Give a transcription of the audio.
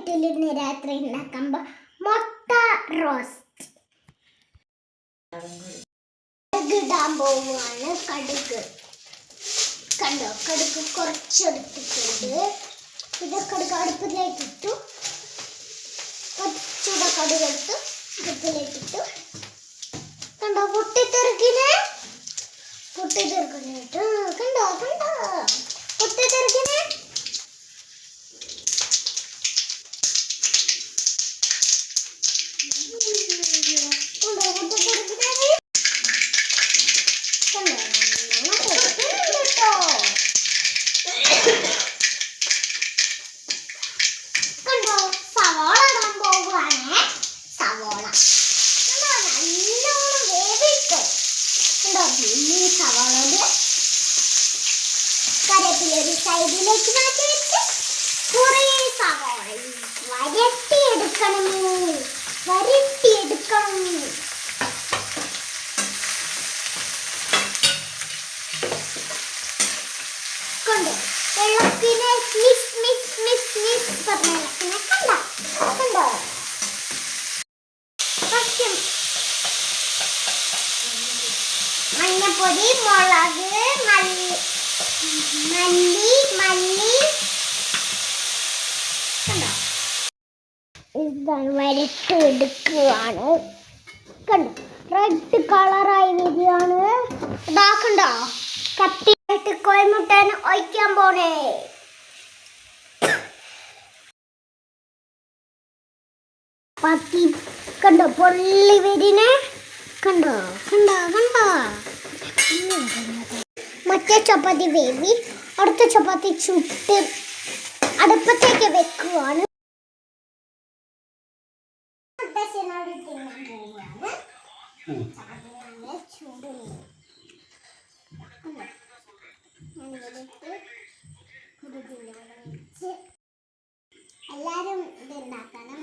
വീട്ടിലിരുന്ന് രാത്രി ഉണ്ടാക്കുമ്പോ മുട്ട റോസ്റ്റ്. കടുക് ഇടാൻ പോവുകയാണ്. കടുക് കണ്ടോ, കടുക് കുറച്ചെടുത്തിട്ടുണ്ട്. ഇത് കടുക് അടുപ്പിലേക്ക് ഇട്ടു. കുറച്ചുകൂടെ കടുക് എടുത്തു അടുപ്പിലേക്ക് ഇട്ടു. കണ്ടോ പൊട്ടിത്തെറിക്കിനെ പൊട്ടിത്തെറിക്കിട്ട് കണ്ടോ കണ്ടോ പൊട്ടിത്തെറിക്കിനെ. കണ്ടോ സവാള ഇടാൻ പോവുകയാണ്. സവാള നല്ലോണം വേവിട്ട് കണ്ടോ. ഈ സവാള കറിവേപ്പില സൈഡിലേക്ക് മാറ്റി വെച്ച് കുറേ സവാള വരട്ടിയെടുക്കണം. കൊണ്ട് വെള്ളത്തിനെ മിസ് മിസ് മിസ് മിസ് പറഞ്ഞ വെള്ളത്തിനെ കണ്ടോ കണ്ടോ. മഞ്ഞപ്പൊടി, മുളക്, മല്ലി കണ്ടോ. ഇതാണ് വരട്ടെടുക്കുകയാണ്. കണ്ടോ റെഡ് കളറായി വരികയാണ്. ഇതാക്കണ്ടോ കത്തിയിട്ട് കോഴിമുട്ടൻ ഒഴിക്കാൻ പോണേ. പത്തി കണ്ടോ പൊള്ളി വരിനെ. കണ്ടോ കണ്ടോ കണ്ടോ. മറ്റേ ചപ്പാത്തി വേവി അടുത്ത ചപ്പാത്തി ചുട്ട് അടുപ്പത്തേക്ക് വെക്കുവാണ്. എല്ലാരും ഇത് ഉണ്ടാക്കണം.